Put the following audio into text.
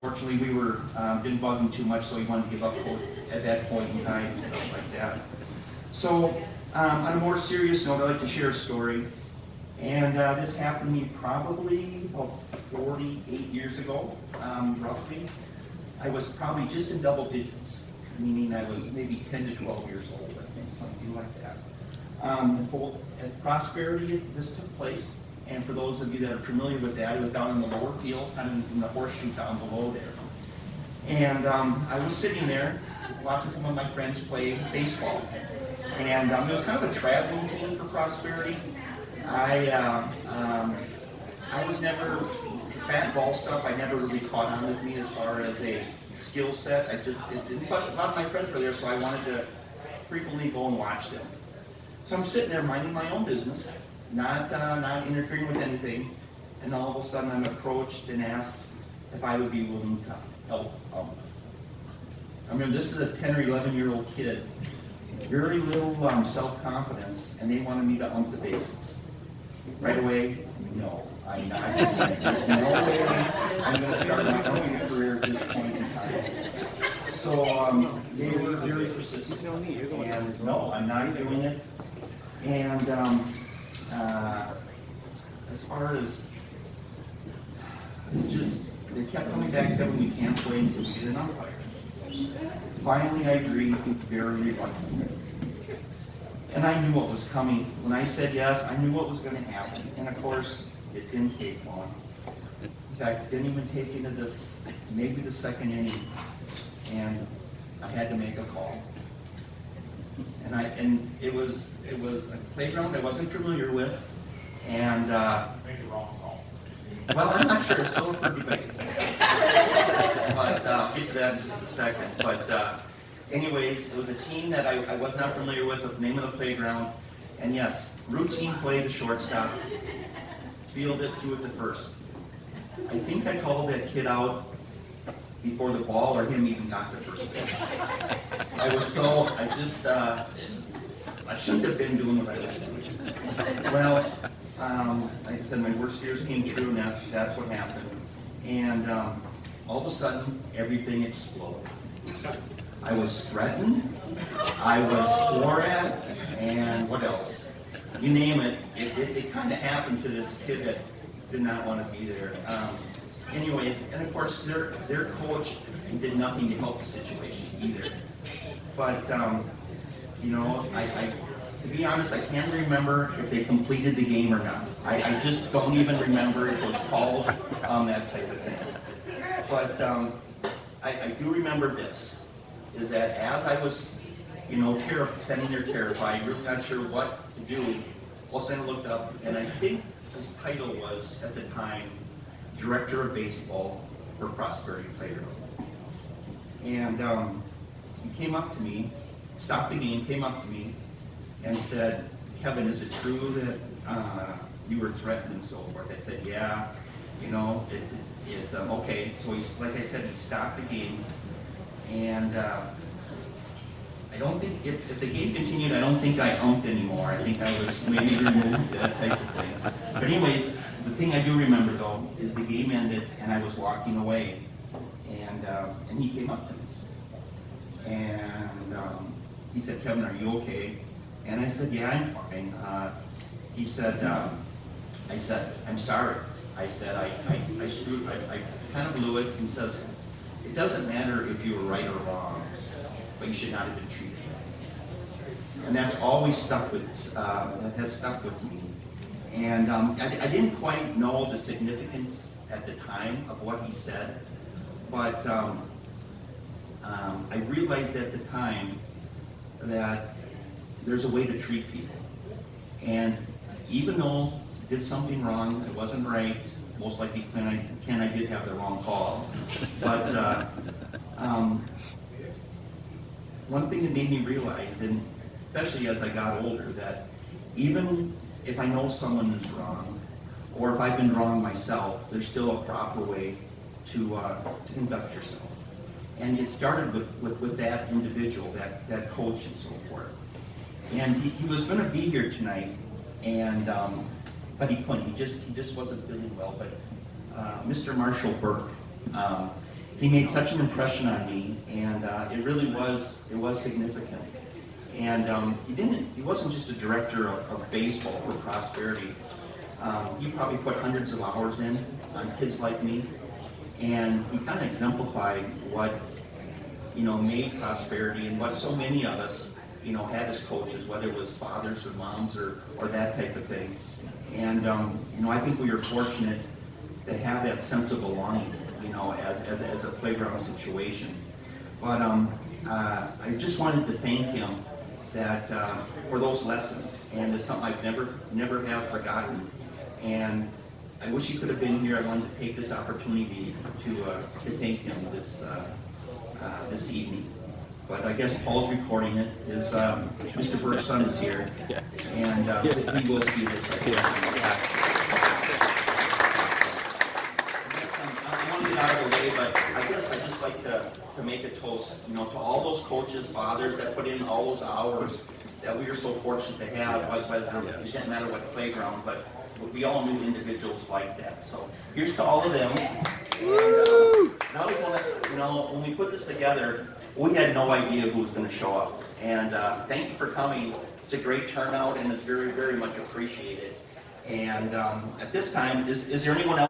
Fortunately, we were didn't bug him too much, so he wanted to give up at that point in time and stuff like that. So, on a more serious note, I'd like to share a story. And this happened to me probably about 48 years ago, roughly. I was probably just in double digits, meaning I was maybe 10 to 12 years old, I think, something like that. At Prosperity, this took place. And for those of you that are familiar with that, it was down in the lower field, kind of in the horseshoe down below there. And I was sitting there watching some of my friends play baseball. And it was kind of a traveling team for Prosperity. I was never, bat ball stuff, I never really caught on with me as far as a skill set. But a lot of my friends were there, so I wanted to frequently go and watch them. So I'm sitting there minding my own business, not interfering with anything, and all of a sudden I'm approached and asked if I would be willing to help ump. I mean, this is a 10 or 11-year-old kid, very little self-confidence, and they wanted me to ump the bases. Right away, no, I'm not. There's no way I'm going to start my umping career at this point in time. So they were very persistent, and no, I'm not doing it. And as far as they kept coming back, Kevin, we can't play until we get an umpire. Finally, I agreed, very reluctantly. And I knew what was coming. When I said yes, I knew what was going to happen. And of course, it didn't take long. In fact, it didn't even take into this, maybe the second inning, and I had to make a call. And it was a playground I wasn't familiar with, and Made the wrong call. well, I'm not sure. It's still for debate. But I'll get to that in just a second. But anyways, it was a team that I was not familiar with the name of the playground. And yes, routine play to shortstop. Field it, threw it to first. I think I called that kid out before the ball or him even got to first base. I shouldn't have been doing what I was doing. Well, like I said, my worst fears came true, and that's what happened. And all of a sudden, everything exploded. I was threatened, I was swore at, and what else? You name it. It kind of happened to this kid that did not want to be there. Anyways, and of course, their coach did nothing to help the situation either. But to be honest, I can't remember if they completed the game or not. I just don't even remember if it was called that type of thing. But I do remember this, is that as I was, standing there terrified, really not sure what to do, all of a sudden I looked up, and I think his title was, at the time, Director of Baseball for Prosperity Playground. And he came up to me, stopped the game, came up to me, and said, "Kevin, is it true that you were threatened and so forth?" I said, "Yeah, okay." So like I said, he stopped the game, and I don't think, if the game continued, I don't think I umped anymore. I think I was maybe removed, that type of thing. But anyways, the thing I do remember though is the game ended and I was walking away, and he came up to me, and he said, "Kevin, are you okay?" And I said, "Yeah, I'm fine." He said, I said, "I'm sorry." I said, I screwed, I kind of blew it. He says, "It doesn't matter if you were right or wrong, but you should not have been treated that way." And that's always stuck with, that has stuck with me. And I didn't quite know the significance at the time of what he said, but I realized at the time that there's a way to treat people. And even though I did something wrong, it wasn't right, most likely Ken, I did have the wrong call. But one thing that made me realize, and especially as I got older, that even if I know someone is wrong, or if I've been wrong myself, there's still a proper way to conduct yourself. And it started with that individual, that coach and so forth. And he was going to be here tonight, and but he couldn't. He just wasn't feeling well. But Mr. Marshall Burke, he made such an impression on me, and it really was significant. And he wasn't just a director of baseball for Prosperity. He probably put hundreds of hours in on kids like me, and he kind of exemplified what, made Prosperity and what so many of us, had as coaches, whether it was fathers or moms or that type of thing. And, I think we are fortunate to have that sense of belonging, as a playground situation. But I just wanted to thank him that for those lessons, and it's something I've never have forgotten. And I wish he could have been here. I wanted to take this opportunity to thank him this evening. But I guess Paul's recording it. Mr. Burke's son is here, and he will see this. I want to get out of the way, but I guess I'd just like to make a toast, to all those coaches, fathers that put in all those hours that we are so fortunate to have. It didn't matter what playground, but we all knew individuals like that. So here's to all of them. And, now we want to, when we put this together, we had no idea who was going to show up. And thank you for coming. It's a great turnout, and it's very, very much appreciated. And at this time, is there anyone else?